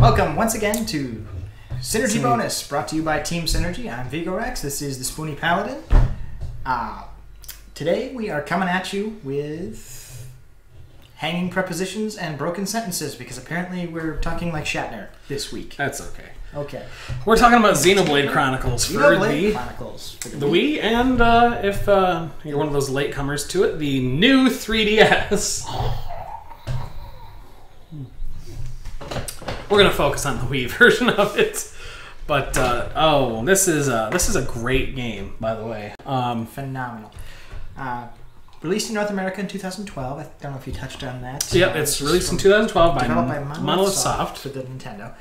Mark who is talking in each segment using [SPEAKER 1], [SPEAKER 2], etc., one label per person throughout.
[SPEAKER 1] Welcome once again to Synergy Bonus, brought to you by Team Synergy. I'm Vigorex. This is the Spoony Paladin. Today we are coming at you with hanging prepositions and broken sentences, because apparently we're talking like Shatner this week.
[SPEAKER 2] That's okay.
[SPEAKER 1] Okay.
[SPEAKER 2] We're talking about Xenoblade Chronicles for
[SPEAKER 1] Xenoblade Chronicles for
[SPEAKER 2] the Wii, and if you're one of those latecomers to it, the new 3DS. We're gonna focus on the Wii version of it, but this is a great game, by the way.
[SPEAKER 1] Phenomenal. Released in North America in 2012. I don't know if you touched on that.
[SPEAKER 2] Yep, it's released in 2012 by
[SPEAKER 1] Monolith
[SPEAKER 2] Soft
[SPEAKER 1] for the Nintendo.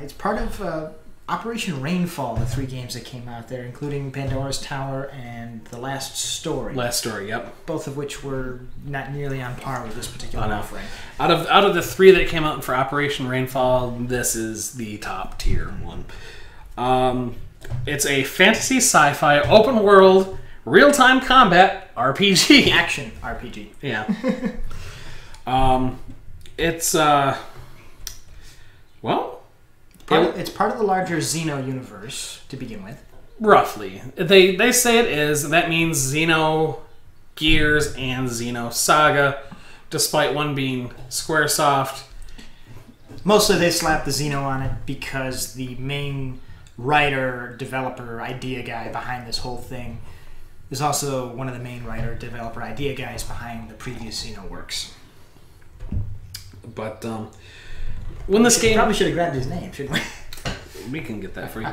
[SPEAKER 1] It's part of Operation Rainfall, the 3 games that came out there, including Pandora's Tower and The Last Story.
[SPEAKER 2] Last Story, yep.
[SPEAKER 1] Both of which were not nearly on par with this particular offering.
[SPEAKER 2] Out of the 3 that came out for Operation Rainfall, this is the top tier one. It's a fantasy sci-fi open world real-time combat RPG.
[SPEAKER 1] Action RPG.
[SPEAKER 2] Yeah. It's
[SPEAKER 1] it's part of the larger Xeno universe to begin with.
[SPEAKER 2] Roughly. They say it is. That means Xeno Gears and Xeno Saga, despite one being Squaresoft.
[SPEAKER 1] Mostly they slapped the Xeno on it because the main writer, developer, idea guy behind this whole thing is also one of the main writer, developer, idea guys behind the previous Xeno works.
[SPEAKER 2] But when this game,
[SPEAKER 1] probably should have grabbed his name, shouldn't we?
[SPEAKER 2] We can get that for you.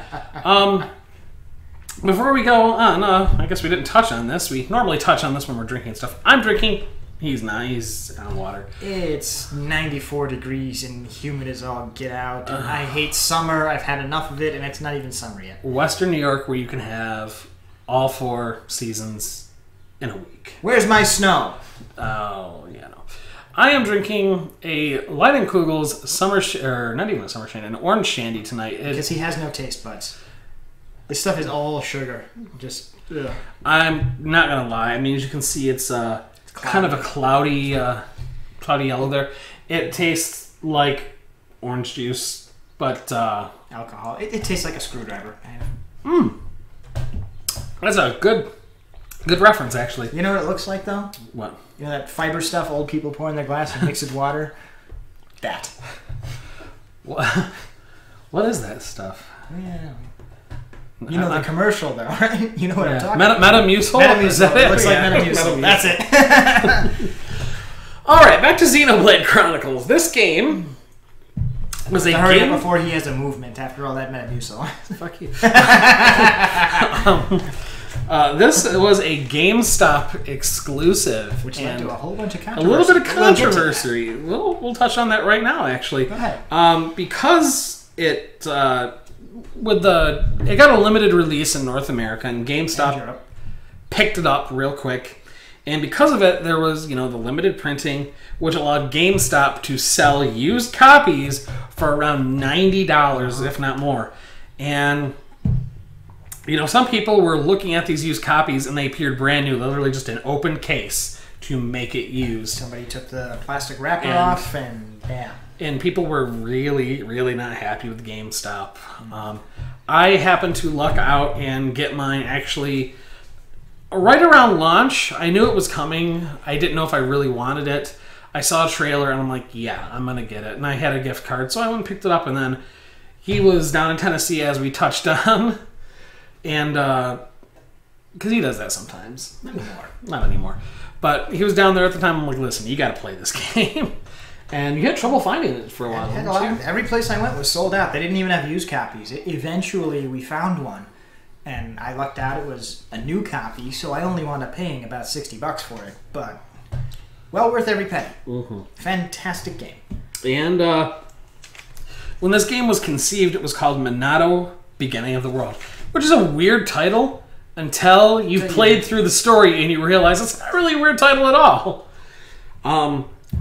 [SPEAKER 2] Before we go on, I guess we didn't touch on this. We normally touch on this when we're drinking stuff. I'm drinking. He's not. He's on water.
[SPEAKER 1] It's 94 degrees and humid as all get out. And I hate summer. I've had enough of it, and it's not even summer yet.
[SPEAKER 2] Western New York, where you can have all 4 seasons in a week.
[SPEAKER 1] Where's my snow?
[SPEAKER 2] Oh, yeah, no. I am drinking a Leinenkugel's not even a summer shandy, an orange shandy tonight.
[SPEAKER 1] Because he has no taste buds. This stuff is all sugar. Just, ugh.
[SPEAKER 2] I'm not gonna lie. I mean, as you can see, it's kind of a cloudy yellow there. It tastes like orange juice, but
[SPEAKER 1] alcohol. It tastes like a screwdriver.
[SPEAKER 2] That's a good reference, actually.
[SPEAKER 1] You know what it looks like, though?
[SPEAKER 2] What?
[SPEAKER 1] You know that fiber stuff old people pour in their glass and mix with water? That.
[SPEAKER 2] What is that stuff?
[SPEAKER 1] Yeah. You know the commercial, though, right? You know what I'm talking about.
[SPEAKER 2] Metamucil?
[SPEAKER 1] Is that it? Looks like
[SPEAKER 2] Metamucil.
[SPEAKER 1] That's it.
[SPEAKER 2] All right, back to Xenoblade Chronicles. This game was a game
[SPEAKER 1] before he has a movement after all that Metamucil.
[SPEAKER 2] Fuck you. This was a GameStop exclusive,
[SPEAKER 1] which led to a whole bunch of controversy.
[SPEAKER 2] A little bit of controversy. We'll touch on that right now, actually.
[SPEAKER 1] Go ahead.
[SPEAKER 2] Because it got a limited release in North America, and GameStop picked it up real quick. And because of it, there was, the limited printing, which allowed GameStop to sell used copies for around $90, if not more. And some people were looking at these used copies and they appeared brand new, literally just an open case to make it used.
[SPEAKER 1] Somebody took the plastic wrapper off and bam.
[SPEAKER 2] And people were really, really not happy with GameStop. I happened to luck out and get mine actually right around launch. I knew it was coming. I didn't know if I really wanted it. I saw a trailer and I'm like, yeah, I'm going to get it. And I had a gift card, so I went and picked it up. And then he was down in Tennessee, as we touched on. And because he does that sometimes. Not anymore. But he was down there at the time. I'm like, listen, you got to play this game. And you had trouble finding it for a while.
[SPEAKER 1] Every place I went was sold out. They didn't even have used copies. Eventually, we found one. And I lucked out. It was a new copy, so I only wound up paying about $60 for it. But well worth every penny. Mm-hmm. Fantastic game.
[SPEAKER 2] And when this game was conceived, it was called Monado Beginning of the World, which is a weird title until you've played through the story and you realize it's not really a weird title at all.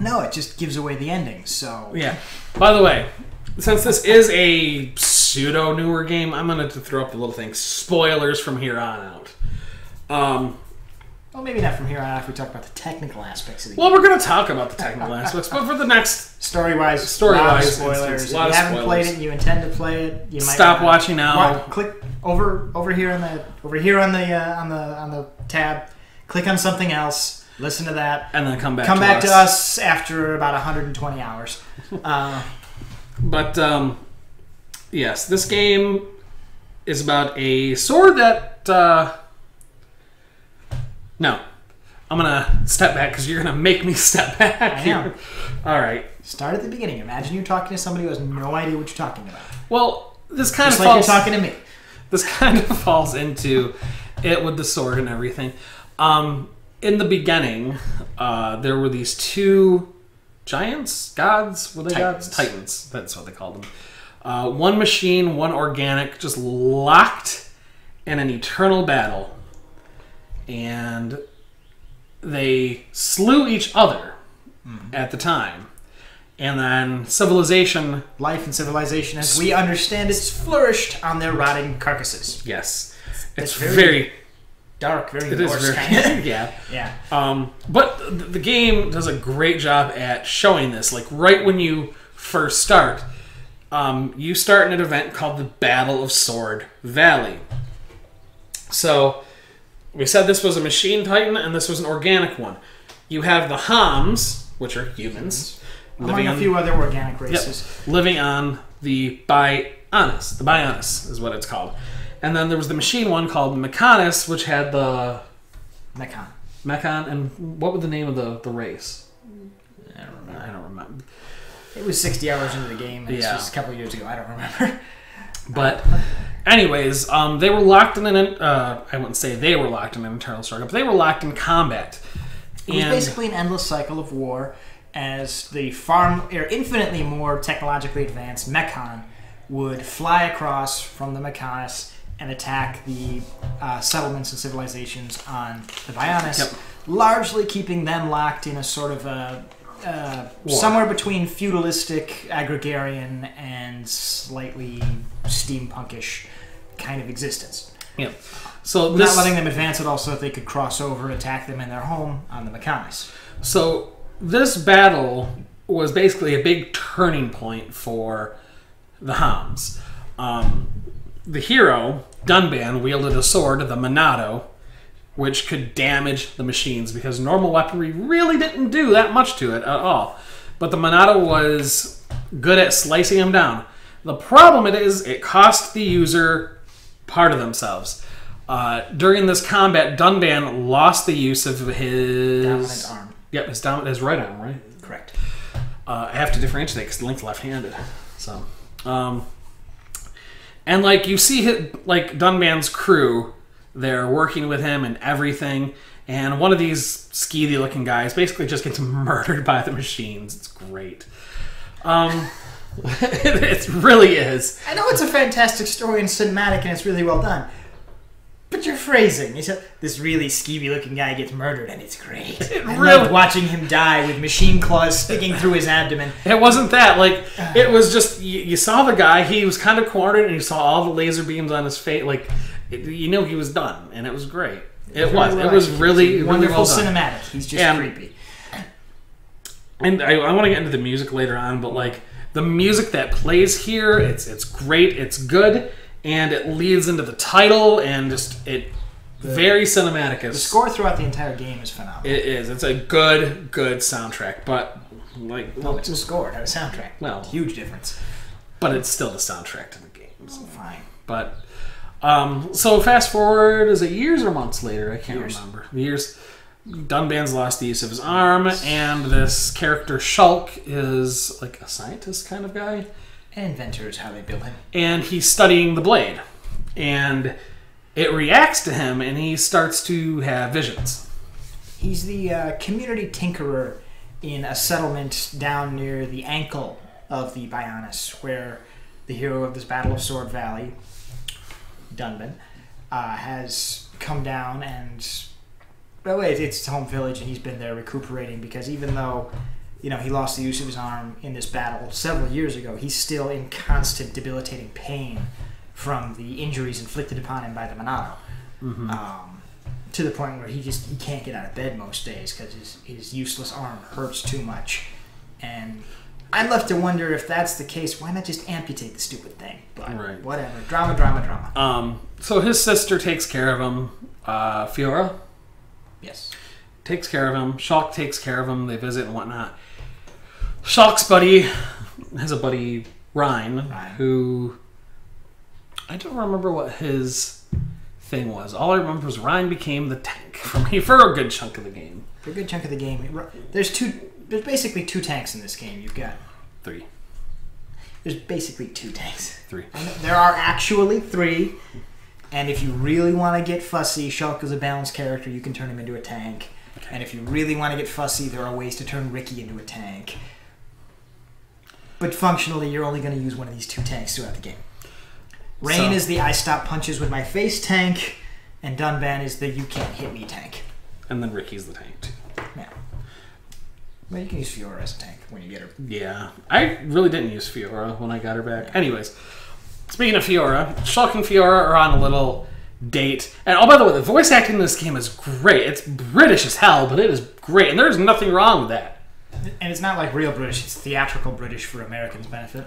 [SPEAKER 1] No, it just gives away the ending, so...
[SPEAKER 2] Yeah. By the way, since this is a pseudo-newer game, I'm going to throw up the little thing. Spoilers from here on out.
[SPEAKER 1] Well, maybe not from here on out if we talk about the technical aspects of the game.
[SPEAKER 2] Well, we're going to talk about the technical aspects, but for the next...
[SPEAKER 1] Story-wise,
[SPEAKER 2] Story-wise,
[SPEAKER 1] spoilers. If you
[SPEAKER 2] lot of
[SPEAKER 1] haven't
[SPEAKER 2] spoilers.
[SPEAKER 1] played it and you intend to play it, you might
[SPEAKER 2] Stop watching now.
[SPEAKER 1] Click over here on the tab. Click on something else. Listen to that.
[SPEAKER 2] And then come back
[SPEAKER 1] to us after about 120 hours.
[SPEAKER 2] But, yes, this game is about a sword that... No. I'm going to step back because you're going to make me step back.
[SPEAKER 1] I am.
[SPEAKER 2] All right.
[SPEAKER 1] Start at the beginning. Imagine you're talking to somebody who has no idea what you're talking about.
[SPEAKER 2] Well, this kind
[SPEAKER 1] Just
[SPEAKER 2] of
[SPEAKER 1] like
[SPEAKER 2] falls...
[SPEAKER 1] you're talking to me.
[SPEAKER 2] This kind of falls into it with the sword and everything. In the beginning, there were these two giants, gods, were they
[SPEAKER 1] Titans.
[SPEAKER 2] gods? Titans, that's what they called them. One machine, one organic, just locked in an eternal battle. And they slew each other at the time. And then civilization...
[SPEAKER 1] Life and civilization, as we understand it, flourished on their rotting carcasses.
[SPEAKER 2] Yes.
[SPEAKER 1] It's
[SPEAKER 2] It's very
[SPEAKER 1] dark, very
[SPEAKER 2] It is
[SPEAKER 1] Norse
[SPEAKER 2] very...
[SPEAKER 1] kind of.
[SPEAKER 2] Yeah.
[SPEAKER 1] Yeah.
[SPEAKER 2] But the game does a great job at showing this. Like, right when you first start, you start in an event called the Battle of Sword Valley. So, we said this was a machine titan, and this was an organic one. You have the Homs, which are humans.
[SPEAKER 1] Among a few other organic races.
[SPEAKER 2] Yep, living on the Bionis. The Bionis is what it's called. And then there was the machine one called Mechanis, which had the... Mechon, and what was the name of the race? I don't remember.
[SPEAKER 1] It was 60 hours into the game, and it's just a couple of years ago. I don't remember.
[SPEAKER 2] But, anyways, they were locked in an... I wouldn't say they were locked in an internal struggle, but they were locked in combat.
[SPEAKER 1] It was basically an endless cycle of war, as the infinitely more technologically advanced Mechon would fly across from the Mechanis and attack the settlements and civilizations on the Bionis, largely keeping them locked in a sort of somewhere between feudalistic, agrarian, and slightly steampunkish kind of existence.
[SPEAKER 2] Yep. So
[SPEAKER 1] not letting them advance at all so that they could cross over and attack them in their home on the Mechanis.
[SPEAKER 2] So this battle was basically a big turning point for the Homs. The hero, Dunban, wielded a sword, the Monado, which could damage the machines because normal weaponry really didn't do that much to it at all. But the Monado was good at slicing them down. The problem it cost the user part of themselves. During this combat, Dunban lost the use of his...
[SPEAKER 1] dominant arm.
[SPEAKER 2] Yep, his right arm, right?
[SPEAKER 1] Correct.
[SPEAKER 2] I have to differentiate because Link's left-handed. So, and like you see, Dunban's crew, they're working with him and everything. And one of these skeevy-looking guys basically just gets murdered by the machines. It's great. It really is.
[SPEAKER 1] I know it's a fantastic story and cinematic, and it's really well done. But your phrasing, this really skeevy-looking guy gets murdered, and it's great. I love watching him die with machine claws sticking through his abdomen.
[SPEAKER 2] It wasn't that. It was just, you saw the guy, he was kind of cornered, and you saw all the laser beams on his face. You know he was done, and it was great. It was really
[SPEAKER 1] wonderful,
[SPEAKER 2] well done.
[SPEAKER 1] Cinematic. He's just creepy.
[SPEAKER 2] And I want to get into the music later on, but the music that plays here, it's great, it's good. And it leads into the title, and very cinematic.
[SPEAKER 1] The score throughout the entire game is phenomenal.
[SPEAKER 2] It is. It's a good soundtrack. But
[SPEAKER 1] no, it's a score, not a soundtrack.
[SPEAKER 2] Well,
[SPEAKER 1] huge difference.
[SPEAKER 2] But it's still the soundtrack to the game. So.
[SPEAKER 1] Fine.
[SPEAKER 2] But so fast forward, is it years or months later? I can't remember. Years. Dunban's lost the use of his arm, and this character Shulk is like a scientist kind of guy.
[SPEAKER 1] An inventor is how they build him.
[SPEAKER 2] And he's studying the blade. And it reacts to him, and he starts to have visions.
[SPEAKER 1] He's the community tinkerer in a settlement down near the ankle of the Bionis, where the hero of this Battle of Sword Valley, Dunban, has come down and... Well, it's his home village, and he's been there recuperating because even though... he lost the use of his arm in this battle several years ago. He's still in constant debilitating pain from the injuries inflicted upon him by the Monado. Mm-hmm. to the point where he can't get out of bed most days because his useless arm hurts too much. And I'm left to wonder if that's the case, why not just amputate the stupid thing? But whatever. Drama.
[SPEAKER 2] So his sister takes care of him. Fiora?
[SPEAKER 1] Yes.
[SPEAKER 2] Takes care of him. Shulk takes care of him. They visit and whatnot. Shulk's buddy has a buddy, Ryan, who... I don't remember what his thing was. All I remember was Ryan became the tank for me for a good chunk of the game.
[SPEAKER 1] For a good chunk of the game. There's basically 2 tanks in this game. You've got...
[SPEAKER 2] 3.
[SPEAKER 1] There's basically 2 tanks.
[SPEAKER 2] 3.
[SPEAKER 1] There are actually 3. And if you really want to get fussy, Shulk is a balanced character. You can turn him into a tank. Okay. And if you really want to get fussy, there are ways to turn Ricky into a tank. But functionally, you're only going to use one of these 2 tanks throughout the game. Rain is the I stop punches with my face tank, and Dunban is the you can't hit me tank.
[SPEAKER 2] And then Ricky's the tank, too.
[SPEAKER 1] Yeah. Well, you can use Fiora as a tank when you get her.
[SPEAKER 2] Yeah. I really didn't use Fiora when I got her back. Yeah. Anyways, speaking of Fiora, Shulk and Fiora are on a little date. And oh, by the way, the voice acting in this game is great. It's British as hell, but it is great. And there's nothing wrong with that.
[SPEAKER 1] And it's not like real British. It's theatrical British for Americans' benefit.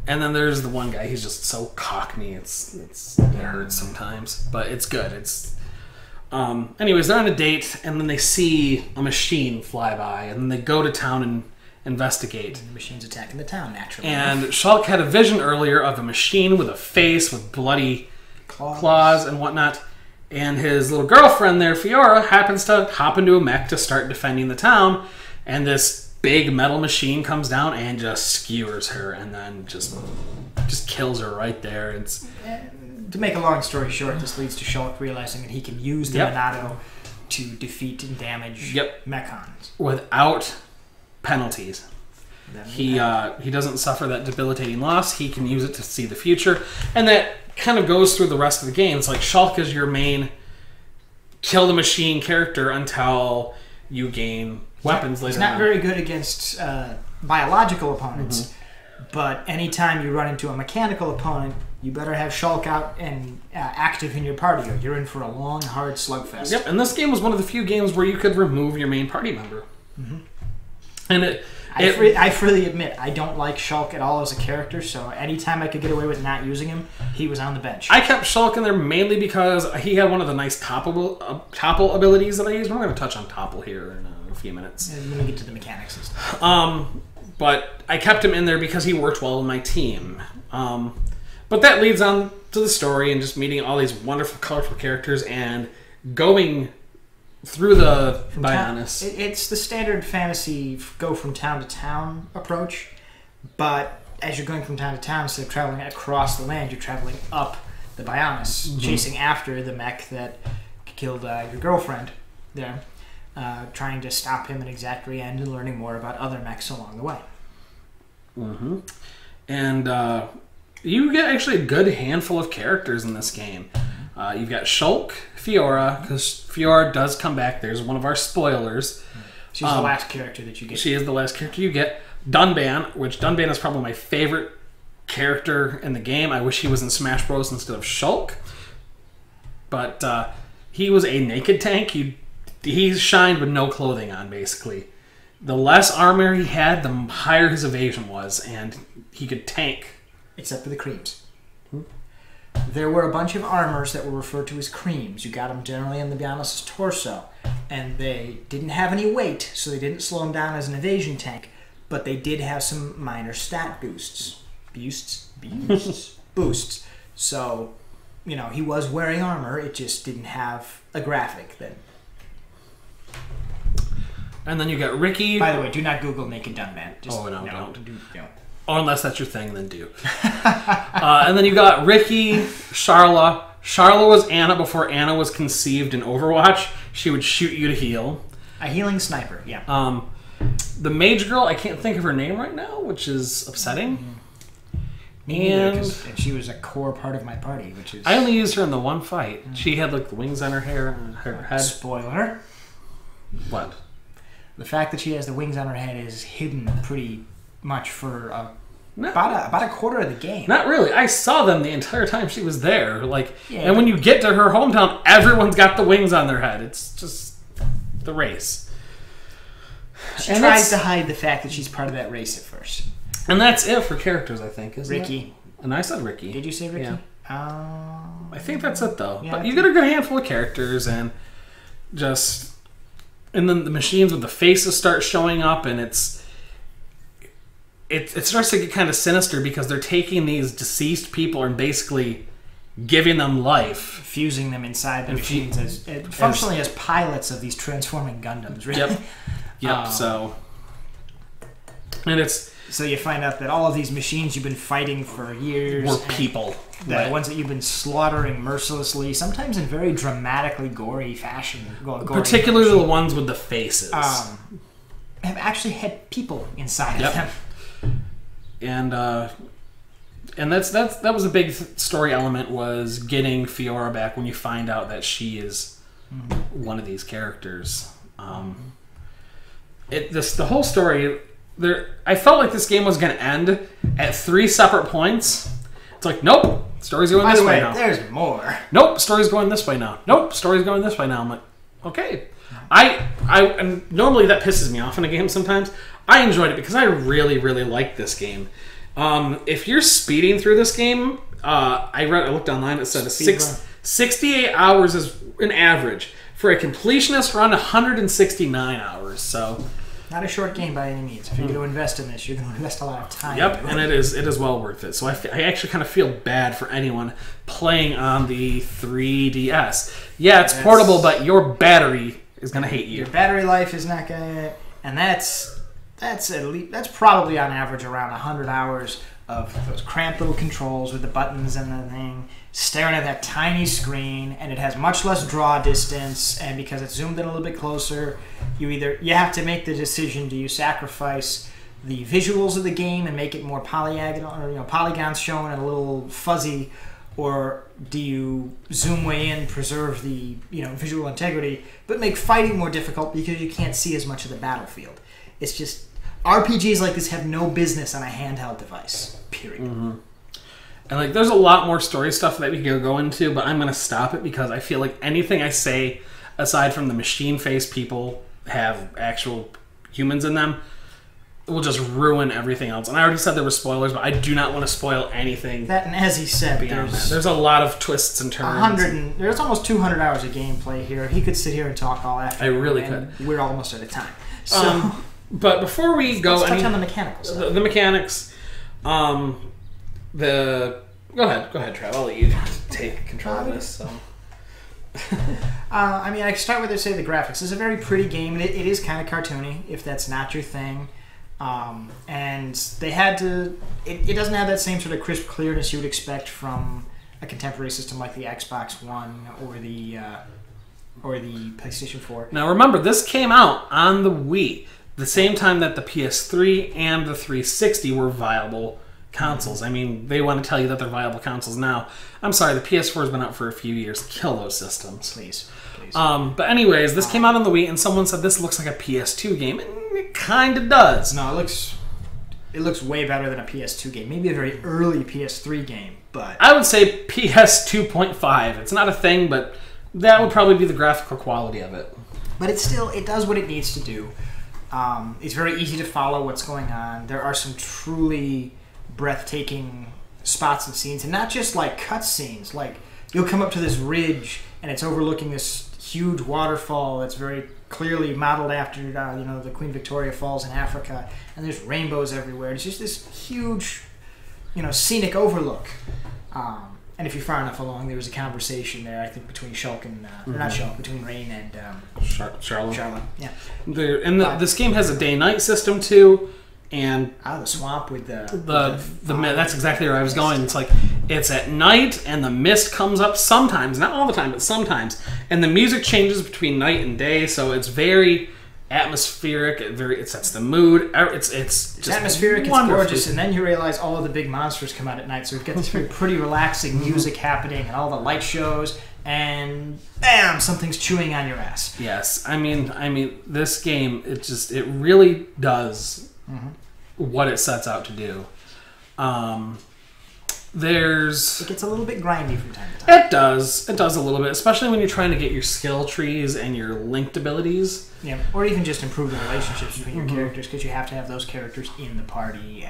[SPEAKER 2] And then there's the one guy. He's just so cockney. It hurts sometimes, but it's good. Anyways, they're on a date, and then they see a machine fly by, and then they go to town and investigate.
[SPEAKER 1] And the machine's attacking the town, naturally.
[SPEAKER 2] And Shulk had a vision earlier of a machine with a face with bloody claws and whatnot. And his little girlfriend there, Fiora, happens to hop into a mech to start defending the town. And this big metal machine comes down and just skewers her, and then just kills her right there.
[SPEAKER 1] To make a long story short, this leads to Shulk realizing that he can use the Monado to defeat and damage mechons
[SPEAKER 2] without penalties. He doesn't suffer that debilitating loss. He can use it to see the future, and that kind of goes through the rest of the game. It's like Shulk is your main kill the machine character until you gain weapons later.
[SPEAKER 1] He's not very good against biological opponents, but anytime you run into a mechanical opponent, you better have Shulk out and active in your party, or you're in for a long, hard slugfest.
[SPEAKER 2] Yep, and this game was one of the few games where you could remove your main party member. And
[SPEAKER 1] I freely admit, I don't like Shulk at all as a character, so anytime I could get away with not using him, he was on the bench.
[SPEAKER 2] I kept Shulk in there mainly because he had one of the nice topple abilities that I used. We're going to touch on topple here in a few minutes.
[SPEAKER 1] When we get to the mechanics and stuff.
[SPEAKER 2] But I kept him in there because he worked well with my team. But that leads on to the story and just meeting all these wonderful, colorful characters and going through the Bionis.
[SPEAKER 1] It's the standard fantasy go from town to town approach, but as you're going from town to town, instead of traveling across the land, you're traveling up the Bionis, chasing after the mech that killed your girlfriend there, trying to stop him at exact end and learning more about other mechs along the way.
[SPEAKER 2] And you get actually a good handful of characters in this game. You've got Shulk, Fiora, because Fiora does come back. There's one of our spoilers.
[SPEAKER 1] She's the last character that you get.
[SPEAKER 2] She is the last character you get. Dunban, which Dunban is probably my favorite character in the game. I wish he was in Smash Bros. Instead of Shulk. But he was a naked tank. He shined with no clothing on, basically. The less armor he had, the higher his evasion was, and he could tank.
[SPEAKER 1] Except for the creams. There were a bunch of armors that were referred to as creams. You got them generally on the Bionis' torso. And they didn't have any weight, so they didn't slow him down as an evasion tank. But they did have some minor stat boosts. Boosts. So, you know, he was wearing armor. It just didn't have a graphic that...
[SPEAKER 2] And then you got Ricky.
[SPEAKER 1] By the way, do not Google Naked Dunban.
[SPEAKER 2] Don't. Or unless that's your thing, then do. And then you got Ricky, Charla. Charla was Anna before Anna was conceived in Overwatch. She would shoot you to heal.
[SPEAKER 1] A healing sniper, yeah.
[SPEAKER 2] The mage girl, I can't think of her name right now, which is upsetting.
[SPEAKER 1] And she was a core part of my party, which is...
[SPEAKER 2] I only used her in the one fight. She had like the wings on her hair and her head.
[SPEAKER 1] Spoiler.
[SPEAKER 2] What?
[SPEAKER 1] The fact that she has the wings on her head is hidden pretty much for a About a quarter of the game.
[SPEAKER 2] Not really. I saw them the entire time she was there. Like, and when you get to her hometown, everyone's got the wings on their head. It's just the race.
[SPEAKER 1] She tries to hide the fact that she's part of that race at first.
[SPEAKER 2] And that's it for characters, I think. Isn't
[SPEAKER 1] Ricky.
[SPEAKER 2] It? And I said Ricky.
[SPEAKER 1] Did you say Ricky?
[SPEAKER 2] Yeah. I think that's it, though.
[SPEAKER 1] Yeah,
[SPEAKER 2] but you get a good handful of characters, and just... And then the machines with the faces start showing up, and it starts to get kind of sinister because they're taking these deceased people and basically giving them life.
[SPEAKER 1] Fusing them inside the machines functionally as pilots of these transforming Gundams, really.
[SPEAKER 2] Yep, so... And it's...
[SPEAKER 1] So you find out that all of these machines you've been fighting for years...
[SPEAKER 2] were people.
[SPEAKER 1] The ones that you've been slaughtering mercilessly, sometimes in very dramatically gory fashion.
[SPEAKER 2] Particularly the ones with the faces.
[SPEAKER 1] Have actually had people inside of them.
[SPEAKER 2] And that was a big story element, was getting Fiora back when you find out that she is one of these characters. The whole story... I felt like this game was going to end at 3 separate points. It's like, nope, story's going this way now.
[SPEAKER 1] There's more.
[SPEAKER 2] Nope, story's going this way now. Nope, story's going this way now. I'm like, okay. And normally that pisses me off in a game sometimes. I enjoyed it because I really, really liked this game. If you're speeding through this game, I looked online, it said 68 hours is an average. For a completionist, around 169 hours, so...
[SPEAKER 1] Not a short game by any means. If you're going to invest in this, you're going to invest a lot of time.
[SPEAKER 2] Yep, and it is well worth it. So I actually kind of feel bad for anyone playing on the 3DS. Yeah, it's portable, but your battery is going to hate you.
[SPEAKER 1] Your battery life is not going to... And that's probably on average around 100 hours of those cramped little controls with the buttons and the thing, staring at that tiny screen, and it has much less draw distance, and because it's zoomed in a little bit closer, you have to make the decision: do you sacrifice the visuals of the game and make it more polygonal, or polygons shown and a little fuzzy, or do you zoom way in, preserve the visual integrity, but make fighting more difficult because you can't see as much of the battlefield? It's just RPGs like this have no business on a handheld device. Period.
[SPEAKER 2] Mm-hmm. And there's a lot more story stuff that we could go into, but I'm going to stop it because I feel like anything I say, aside from the machine face people have actual humans in them, will just ruin everything else. And I already said there were spoilers, but I do not want to spoil anything.
[SPEAKER 1] That, and as he said,
[SPEAKER 2] there's a lot of twists and turns.
[SPEAKER 1] There's almost 200 hours of gameplay here. He could sit here and talk all afternoon.
[SPEAKER 2] I really could.
[SPEAKER 1] We're almost out of time. So,
[SPEAKER 2] but before we go,
[SPEAKER 1] let's touch on the mechanical stuff.
[SPEAKER 2] The mechanics. Go ahead, Trav. I'll let you take control of this. So.
[SPEAKER 1] I can start with the graphics. This is a very pretty game. It is kind of cartoony, if that's not your thing. And they had to... It doesn't have that same sort of crisp clearness you would expect from a contemporary system like the Xbox One or the PlayStation 4.
[SPEAKER 2] Now remember, this came out on the Wii, the same time that the PS3 and the 360 were viable consoles. I mean, they want to tell you that they're viable consoles now. I'm sorry, the PS4 has been out for a few years. Kill those systems.
[SPEAKER 1] Please.
[SPEAKER 2] But anyways, this came out on the Wii, and someone said this looks like a PS2 game, and it kind of does.
[SPEAKER 1] No, it looks way better than a PS2 game. Maybe a very early PS3 game, but...
[SPEAKER 2] I would say PS 2.5. It's not a thing, but that would probably be the graphical quality of it.
[SPEAKER 1] But it does what it needs to do. It's very easy to follow what's going on. There are some truly breathtaking spots and scenes, and not just cut scenes. You'll come up to this ridge, and it's overlooking this huge waterfall that's very clearly modeled after the Queen Victoria Falls in Africa, and there's rainbows everywhere. It's just this huge scenic overlook. And if you're far enough along, there was a conversation there, I think, between Shulk and or not Shulk, between Rain and Charlotte. Yeah.
[SPEAKER 2] This game has a day-night system too. And
[SPEAKER 1] out of the swamp with the
[SPEAKER 2] that's exactly where I was going. It's at night, and the mist comes up sometimes, not all the time, but sometimes, and the music changes between night and day, so it's very atmospheric. It sets the mood. It's just
[SPEAKER 1] atmospheric. It's gorgeous, and then you realize all of the big monsters come out at night. So we've got this very pretty, relaxing music happening, and all the light shows, and bam, something's chewing on your ass.
[SPEAKER 2] Yes, I mean, this game, it really does. Mm-hmm. What it sets out to do.
[SPEAKER 1] It gets a little bit grindy from time to time.
[SPEAKER 2] It does a little bit, especially when you're trying to get your skill trees and your linked abilities.
[SPEAKER 1] Yeah, or even just improve the relationships between your characters, because you have to have those characters in the party.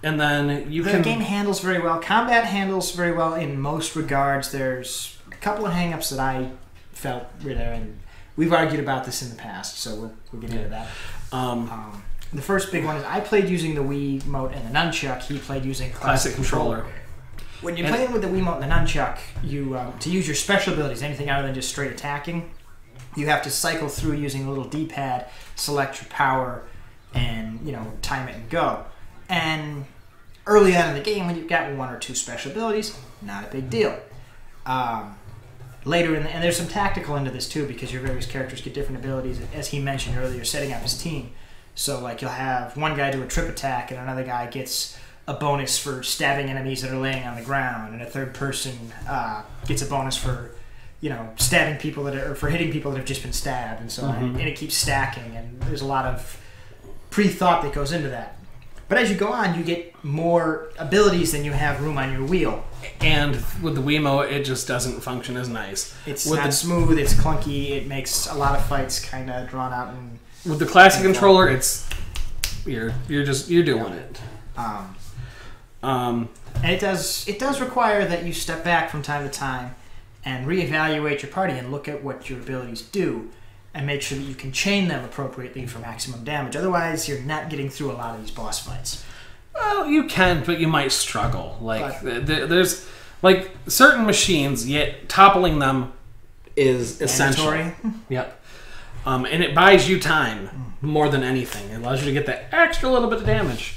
[SPEAKER 2] And then
[SPEAKER 1] the game handles very well. Combat handles very well in most regards. There's a couple of hang-ups that I felt were there, and we've argued about this in the past, so we'll get into that. The first big one is I played using the Wiimote and the nunchuck. He played using classic controller. When you're playing with the Wiimote and the nunchuck, you to use your special abilities, anything other than just straight attacking, you have to cycle through using a little D-pad, select your power, and time it and go. And early on in the game, when you've got one or two special abilities, not a big deal. Later and there's some tactical into this too, because your various characters get different abilities. As he mentioned earlier, setting up his team. So like you'll have one guy do a trip attack, and another guy gets a bonus for stabbing enemies that are laying on the ground, and a third person gets a bonus for stabbing people for hitting people that have just been stabbed, and so on. And it keeps stacking, and there's a lot of pre-thought that goes into that. But as you go on, you get more abilities than you have room on your wheel.
[SPEAKER 2] And with the Wiimote, it just doesn't function as nice.
[SPEAKER 1] It's not smooth, it's clunky, it makes a lot of fights kind of drawn out. And
[SPEAKER 2] with the classic controller, it's you're doing it.
[SPEAKER 1] And it does require that you step back from time to time and reevaluate your party and look at what your abilities do, and make sure that you can chain them appropriately for maximum damage. Otherwise, you're not getting through a lot of these boss fights.
[SPEAKER 2] Well, you can, but you might struggle. There's certain machines, yet toppling them is essential.
[SPEAKER 1] Mandatory.
[SPEAKER 2] Yep. And it buys you time more than anything. It allows you to get that extra little bit of damage.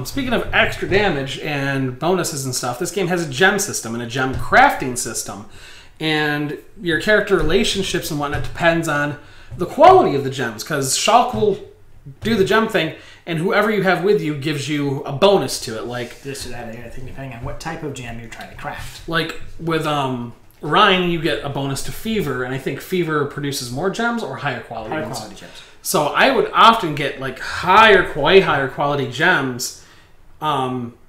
[SPEAKER 2] Speaking of extra damage and bonuses and stuff, this game has a gem system and a gem crafting system. And your character relationships and whatnot depends on the quality of the gems, because Shulk will do the gem thing, and whoever you have with you gives you a bonus to it, like
[SPEAKER 1] this or that, I think, depending on what type of gem you're trying to craft.
[SPEAKER 2] Like with Ryan, you get a bonus to Fever, and I think Fever produces more gems or higher quality ones.
[SPEAKER 1] Higher quality gems.
[SPEAKER 2] So I would often get like way higher quality gems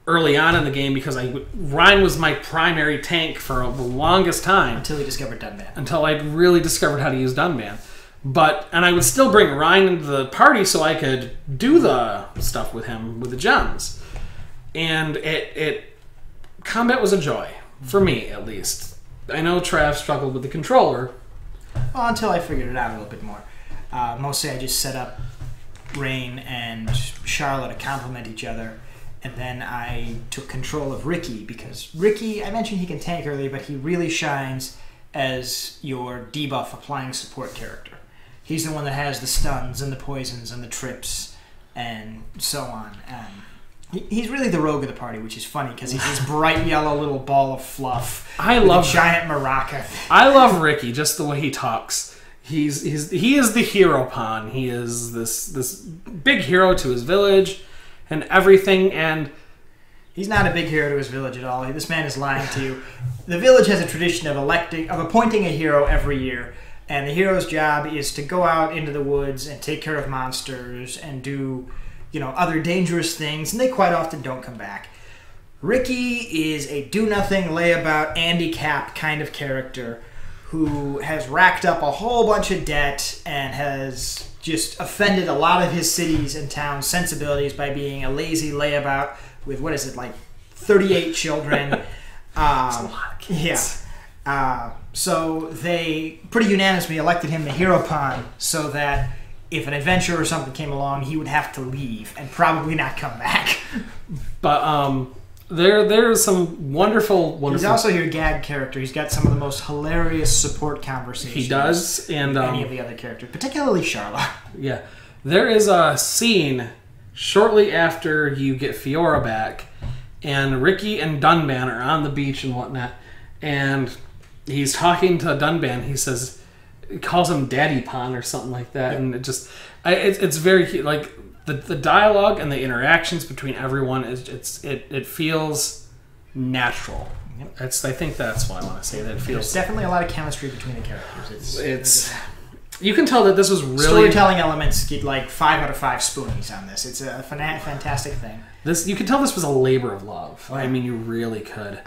[SPEAKER 2] early on in the game, because Ryan was my primary tank for the longest time.
[SPEAKER 1] Until he discovered Dunban.
[SPEAKER 2] Until I really discovered how to use Dunban. And I would still bring Ryan into the party so I could do the stuff with him with the gems. And combat was a joy. For me, at least. I know Trav struggled with the controller.
[SPEAKER 1] Well, until I figured it out a little bit more. Mostly I just set up Rain and Charlotte to complement each other. And then I took control of Ricky, because Ricky, I mentioned he can tank earlier, but he really shines as your debuff applying support character. He's the one that has the stuns and the poisons and the trips and so on. He's really the rogue of the party, which is funny, because he's this bright yellow little ball of fluff with a giant maraca.
[SPEAKER 2] I love Ricky, just the way he talks. He is the hero pawn. He is this big hero to his village and everything, and
[SPEAKER 1] he's not a big hero to his village at all. This man is lying to you. The village has a tradition of appointing a hero every year, and the hero's job is to go out into the woods and take care of monsters and do, other dangerous things, and they quite often don't come back. Ricky is a do-nothing, layabout, Andy Cap kind of character who has racked up a whole bunch of debt and has just offended a lot of his cities and towns' sensibilities by being a lazy layabout with, 38 children.
[SPEAKER 2] That's a lot of kids.
[SPEAKER 1] Yeah. So they pretty unanimously elected him the hero pawn, so that if an adventure or something came along, he would have to leave and probably not come back.
[SPEAKER 2] But there's some wonderful.
[SPEAKER 1] He's also your gag character. He's got some of the most hilarious support conversations.
[SPEAKER 2] He does, and
[SPEAKER 1] any of the other characters, particularly Charlotte.
[SPEAKER 2] Yeah, there is a scene shortly after you get Fiora back, and Ricky and Dunban are on the beach and whatnot, and he's talking to Dunban. He calls him Daddy Pon or something like that, and it's very like. The dialogue and the interactions between everyone it feels natural. Yep. I think that's why I want to say that it feels.
[SPEAKER 1] There's definitely a lot of chemistry between the characters.
[SPEAKER 2] You can tell that this was really...
[SPEAKER 1] Storytelling elements get like 5 out of 5 spoonies on this. It's a fantastic thing.
[SPEAKER 2] You can tell this was a labor of love. I mean, you really could.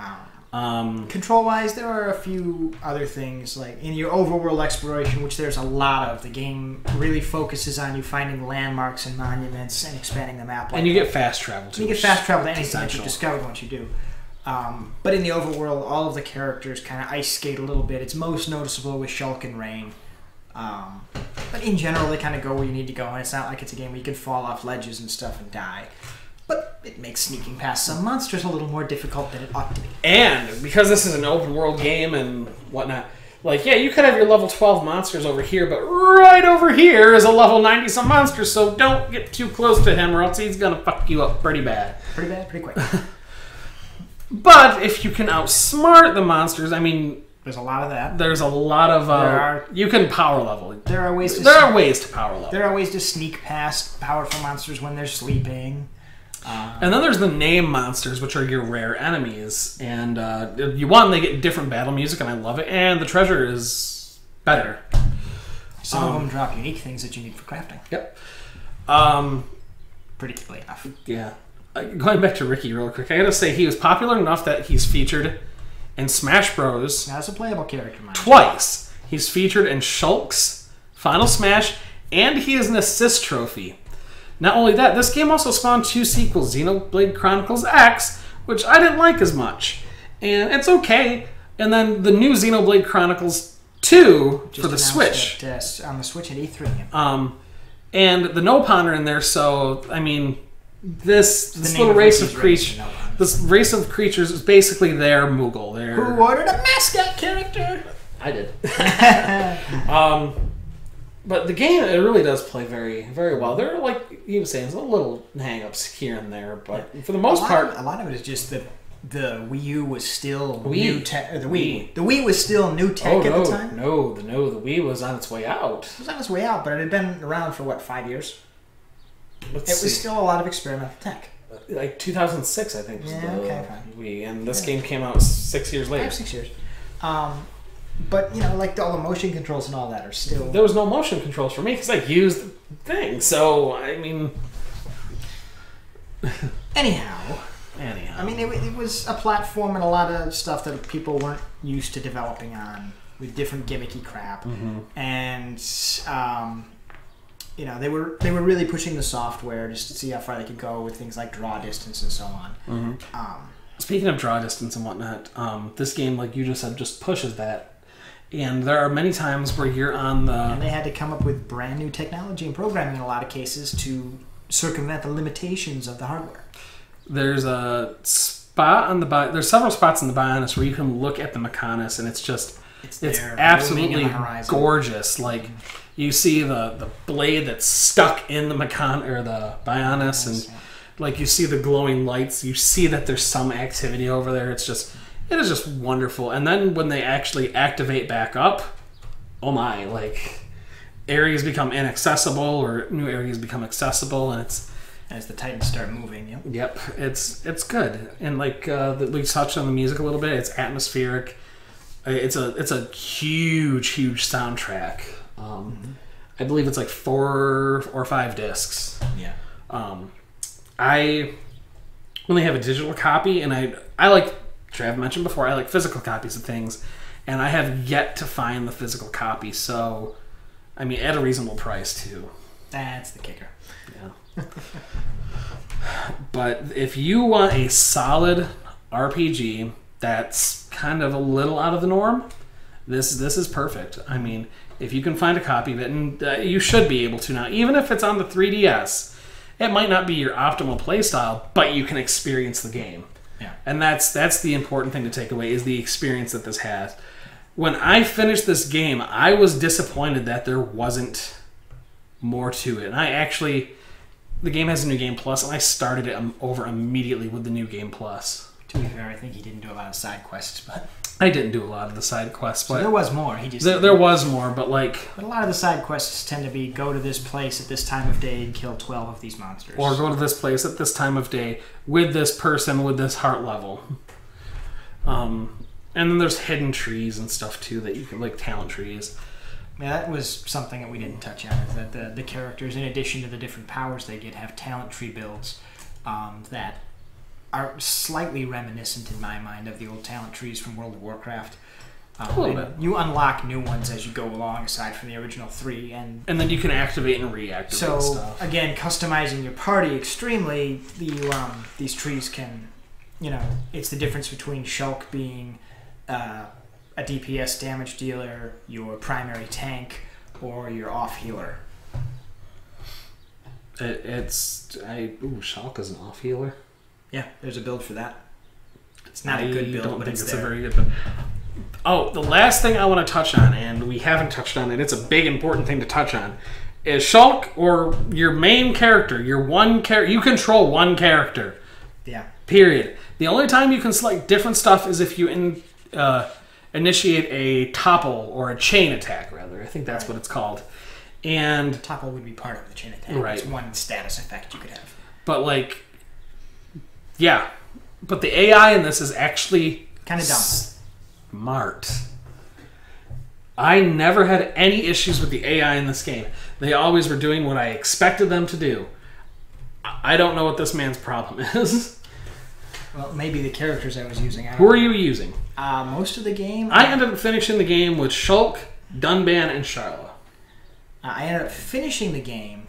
[SPEAKER 1] Control-wise, there are a few other things, like in your overworld exploration, which there's a lot of. The game really focuses on you finding landmarks and monuments and expanding the map.
[SPEAKER 2] And you get fast travel, too.
[SPEAKER 1] You get fast travel to anything that you discover once you do. But in the overworld, all of the characters kind of ice skate a little bit. It's most noticeable with Shulk and Rain. But in general, they kind of go where you need to go, and it's not like it's a game where you can fall off ledges and stuff and die. But it makes sneaking past some monsters a little more difficult than it ought to be.
[SPEAKER 2] And because this is an open world game and whatnot, like, yeah, you could have your level 12 monsters over here, but right over here is a level 90-some monster, so don't get too close to him or else he's going to fuck you up pretty bad.
[SPEAKER 1] Pretty bad, pretty quick.
[SPEAKER 2] But if you can outsmart the monsters, I mean...
[SPEAKER 1] There's a lot of that.
[SPEAKER 2] There's a lot of... you can power level.
[SPEAKER 1] There are ways to
[SPEAKER 2] power level.
[SPEAKER 1] There are ways to sneak past powerful monsters when they're sleeping.
[SPEAKER 2] And then there's the name monsters, which are your rare enemies. And they get different battle music, and I love it. And the treasure is better.
[SPEAKER 1] Some of them drop unique things that you need for crafting.
[SPEAKER 2] Yep.
[SPEAKER 1] Predictably enough.
[SPEAKER 2] Yeah. Going back to Ricky real quick, I gotta say he was popular enough that he's featured in Smash Bros.
[SPEAKER 1] Now, as a playable character,
[SPEAKER 2] twice. He's featured in Shulk's Final Smash, and he is an assist trophy. Not only that, this game also spawned 2 sequels, Xenoblade Chronicles X, which I didn't like as much. And it's okay. And then the new Xenoblade Chronicles 2 for the Switch.
[SPEAKER 1] On the Switch at E3.
[SPEAKER 2] And the Nopon are in there, so, I mean, this little race of creatures... This race of creatures is basically their Moogle.
[SPEAKER 1] Who ordered a mascot character?
[SPEAKER 2] I did. But the game, it really does play very, very well. There are, like you were saying, there's a little hang-ups here and there, but for the most part...
[SPEAKER 1] A lot of it is just that the Wii U was still new tech. The Wii was still new tech at the time?
[SPEAKER 2] No, the Wii was on its way out.
[SPEAKER 1] It was on its way out, but it had been around for, 5 years? It was still a lot of experimental tech.
[SPEAKER 2] Like 2006, I think. Was
[SPEAKER 1] fine.
[SPEAKER 2] Wii, and this game came out 6 years later.
[SPEAKER 1] 6 years. But all the motion controls and all that are still.
[SPEAKER 2] There was no motion controls for me because I used the thing. So I mean,
[SPEAKER 1] anyhow. I mean, it was a platform and a lot of stuff that people weren't used to developing on with different gimmicky crap, and they were really pushing the software just to see how far they could go with things like draw distance and so on.
[SPEAKER 2] Speaking of draw distance and whatnot, this game, like you just said, just pushes that. And there are many times where you're on the...
[SPEAKER 1] And they had to come up with brand new technology and programming in a lot of cases to circumvent the limitations of the hardware.
[SPEAKER 2] There's a spot on the... There's several spots in the Bionis where you can look at the Mechanis, and it's just... It's absolutely gorgeous. Like... You see the blade that's stuck in the the Bionis, and like you see the glowing lights. You see that there's some activity over there. It is just wonderful. And then when they actually activate back up, oh my! Like areas become inaccessible, or new areas become accessible, and it's
[SPEAKER 1] as the Titans start moving.
[SPEAKER 2] Yep, it's good. And like we touched on the music a little bit. It's atmospheric. It's a huge soundtrack. I believe it's like 4 or 5 discs.
[SPEAKER 1] Yeah.
[SPEAKER 2] I only have a digital copy, and I like, Trav mentioned before, I like physical copies of things, and I have yet to find the physical copy. So, I mean, at a reasonable price too.
[SPEAKER 1] That's the kicker.
[SPEAKER 2] Yeah. But if you want a solid RPG that's kind of a little out of the norm, this is perfect. I mean, if you can find a copy of it, and you should be able to now, even if it's on the 3DS, it might not be your optimal playstyle, but you can experience the game.
[SPEAKER 1] Yeah.
[SPEAKER 2] And that's the important thing to take away, is the experience that this has. When I finished this game, I was disappointed that there wasn't more to it. And the game has a New Game Plus, and I started it over immediately with the New Game Plus.
[SPEAKER 1] To be fair, I think he didn't do a lot of side quests, but...
[SPEAKER 2] I didn't do a lot of the side quests, but...
[SPEAKER 1] So there was more,
[SPEAKER 2] there was more, but like...
[SPEAKER 1] But a lot of the side quests tend to be, go to this place at this time of day and kill 12 of these monsters.
[SPEAKER 2] Or go to this place at this time of day with this person with this heart level. And then there's hidden trees and stuff too that you can, like talent trees.
[SPEAKER 1] Yeah, that was something that we didn't touch on, is that the characters, in addition to the different powers they get, have talent tree builds that are slightly reminiscent, in my mind, of the old talent trees from World of Warcraft.
[SPEAKER 2] A little bit.
[SPEAKER 1] You unlock new ones as you go along, aside from the original 3. And
[SPEAKER 2] then you can activate and reactivate stuff.
[SPEAKER 1] So, again, customizing your party extremely, these trees can, it's the difference between Shulk being a DPS damage dealer, your primary tank, or your off healer.
[SPEAKER 2] Shulk is an off healer.
[SPEAKER 1] Yeah, there's a build for that. It's not a good build, but it's
[SPEAKER 2] a very good build. Oh, the last thing I want to touch on, and we haven't touched on it, it's a big important thing to touch on, is Shulk, or your main character, you control one character.
[SPEAKER 1] Yeah.
[SPEAKER 2] Period. The only time you can select different stuff is if you initiate a topple, or a chain attack, rather. I think that's what it's called. And
[SPEAKER 1] topple would be part of the chain attack.
[SPEAKER 2] Right.
[SPEAKER 1] It's one status effect you could have.
[SPEAKER 2] But but the AI in this is actually
[SPEAKER 1] kind of dumb.
[SPEAKER 2] Smart. I never had any issues with the AI in this game. They always were doing what I expected them to do. I don't know what this man's problem is.
[SPEAKER 1] Well, maybe the characters I was using.
[SPEAKER 2] Who are you using?
[SPEAKER 1] Most of the game.
[SPEAKER 2] I ended up finishing the game with Shulk, Dunban, and Sharla.
[SPEAKER 1] I ended up finishing the game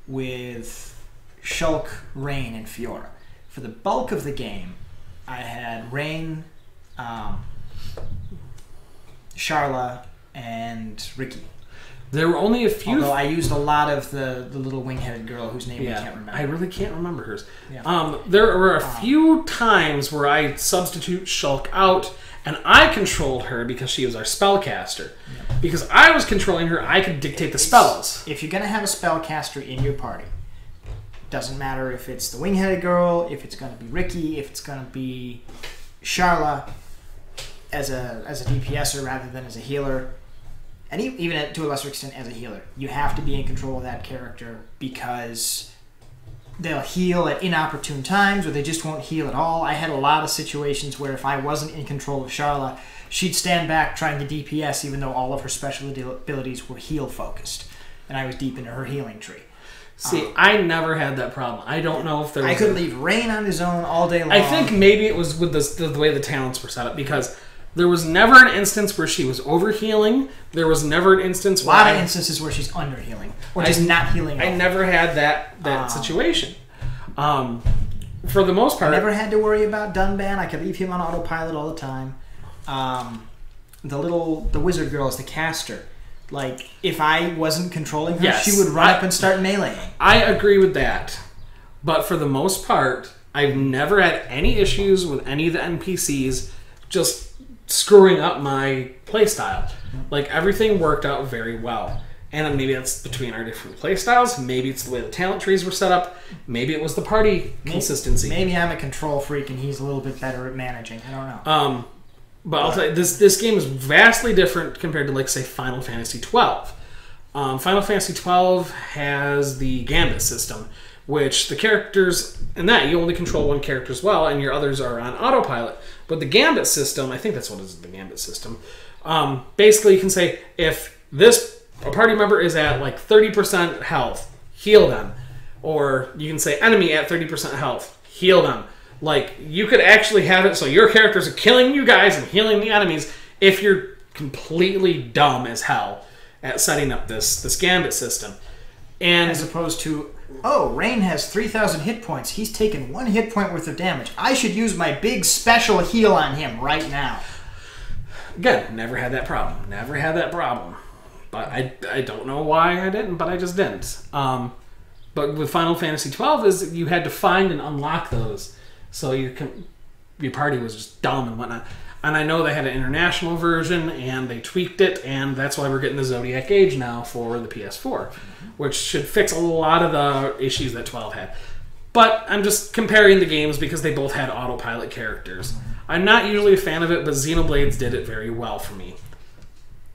[SPEAKER 1] with Shulk, Rain, and Fiora. For the bulk of the game, I had Rain, Sharla, and Ricky.
[SPEAKER 2] There were only a few...
[SPEAKER 1] Although I used a lot of the little wing-headed girl whose name I can't remember.
[SPEAKER 2] I really can't remember hers.
[SPEAKER 1] Yeah.
[SPEAKER 2] There were a few times where I substitute Shulk out, and I controlled her because she was our spellcaster. Yeah. Because I was controlling her, I could dictate the spells.
[SPEAKER 1] If you're going to have a spellcaster in your party, doesn't matter if it's the wing-headed girl, if it's going to be Ricky, if it's going to be Sharla as a DPSer rather than as a healer, and even to a lesser extent as a healer, you have to be in control of that character, because they'll heal at inopportune times, or they just won't heal at all. I had a lot of situations where if I wasn't in control of Sharla, she'd stand back trying to DPS even though all of her special abilities were heal focused, and I was deep into her healing tree.
[SPEAKER 2] See, I never had that problem. I don't know if there was...
[SPEAKER 1] I could leave Rain on his own all day long.
[SPEAKER 2] I think maybe it was with the way the talents were set up, because there was never an instance where she was overhealing. There was never an instance where...
[SPEAKER 1] A lot of instances where she's underhealing, or just not healing at all.
[SPEAKER 2] I never had that situation. For the most part...
[SPEAKER 1] I never had to worry about Dunban. I could leave him on autopilot all the time. The wizard girl is the caster. Like, if I wasn't controlling her, she would run up and start meleeing.
[SPEAKER 2] I agree with that. But for the most part, I've never had any issues with any of the NPCs just screwing up my playstyle. Like, everything worked out very well. And maybe that's between our different playstyles. Maybe it's the way the talent trees were set up. Maybe it was the party consistency.
[SPEAKER 1] Maybe I'm a control freak and he's a little bit better at managing. I don't know.
[SPEAKER 2] But I'll tell you, this game is vastly different compared to, like, say, Final Fantasy XII. Final Fantasy XII has the Gambit system, which the characters in that, you only control one character as well, and your others are on autopilot. But the Gambit system, I think that's what it is, the Gambit system. Basically, you can say, if a party member is at, like, 30% health, heal them. Or you can say, enemy at 30% health, heal them. Like, you could actually have it so your characters are killing you guys and healing the enemies if you're completely dumb as hell at setting up this Gambit system. And
[SPEAKER 1] as opposed to, Rain has 3,000 hit points. He's taken 1 hit point worth of damage. I should use my big special heal on him right now.
[SPEAKER 2] Again, never had that problem. Never had that problem. But I don't know why I didn't, but I just didn't. But with Final Fantasy XII is you had to find and unlock those. So your party was just dumb and whatnot. And I know they had an international version, and they tweaked it, and that's why we're getting the Zodiac Age now for the PS4, which should fix a lot of the issues that 12 had. But I'm just comparing the games because they both had autopilot characters. I'm not usually a fan of it, but Xenoblades did it very well for me.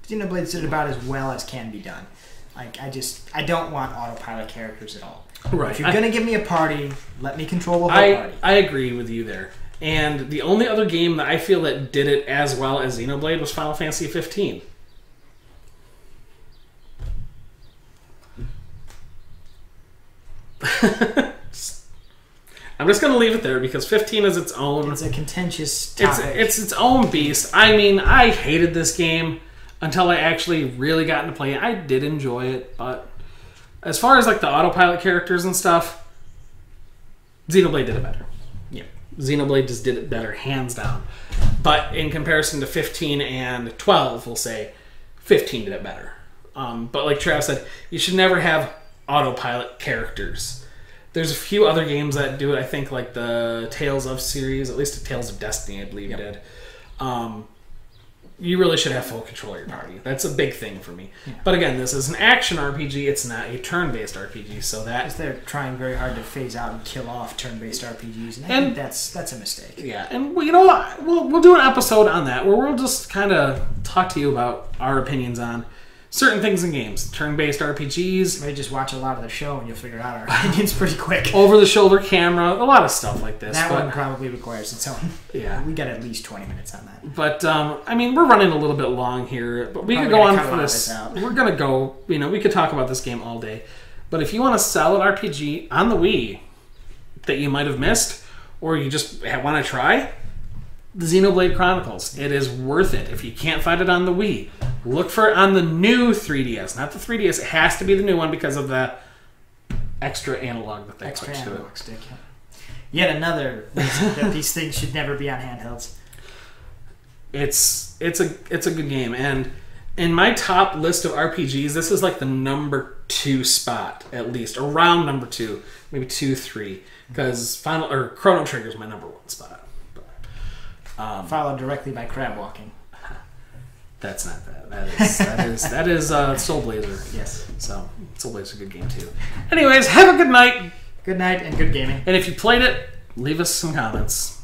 [SPEAKER 1] Xenoblades did about as well as can be done. Like, I don't want autopilot characters at all.
[SPEAKER 2] Right.
[SPEAKER 1] If you're going to give me a party, let me control the whole party.
[SPEAKER 2] I agree with you there. And the only other game that I feel that did it as well as Xenoblade was Final Fantasy 15. I'm just going to leave it there because 15 is its own.
[SPEAKER 1] It's a contentious topic.
[SPEAKER 2] It's its own beast. I mean, I hated this game until I actually really got into playing it. I did enjoy it, but as far as like the autopilot characters and stuff, Xenoblade did it better.
[SPEAKER 1] Yeah.
[SPEAKER 2] Xenoblade just did it better, hands down. But in comparison to 15 and 12, we'll say 15 did it better. But like Trav said, you should never have autopilot characters. There's a few other games that do it. I think like the Tales of series, at least the Tales of Destiny, I believe it did. You really should have full control of your party. That's a big thing for me. Yeah. But again, this is an action RPG. It's not a turn-based RPG, so that
[SPEAKER 1] they're trying very hard to phase out and kill off turn-based RPGs, and I think that's a mistake.
[SPEAKER 2] Yeah, and you know what? We'll do an episode on that where we'll just kind of talk to you about our opinions on certain things in games. Turn-based RPGs.
[SPEAKER 1] Maybe just watch a lot of the show and you'll figure out our opinions pretty quick.
[SPEAKER 2] Over-the-shoulder camera, a lot of stuff like this.
[SPEAKER 1] That one probably requires its own.
[SPEAKER 2] Yeah.
[SPEAKER 1] We got at least 20 minutes on that.
[SPEAKER 2] But, I mean, we're running a little bit long here, but we could go on for this. We're going to go, we could talk about this game all day. But if you want a solid RPG on the Wii that you might have missed, or you just want to try, the Xenoblade Chronicles. It is worth it. If you can't find it on the Wii, look for it on the new 3DS. Not the 3DS. It has to be the new one because of the extra analog that they put to it.
[SPEAKER 1] Stick. Yet another reason that these things should never be on handhelds.
[SPEAKER 2] It's a good game, and in my top list of RPGs, this is like the number 2 spot, at least around number 2, maybe 2, 3, because Chrono Trigger is my number 1 spot.
[SPEAKER 1] Followed directly by crab walking.
[SPEAKER 2] That's not that. That is Soul Blazer.
[SPEAKER 1] Yes.
[SPEAKER 2] So Soul Blazer is a good game too. Anyways, have a good night.
[SPEAKER 1] Good night and good gaming.
[SPEAKER 2] And if you played it, leave us some comments.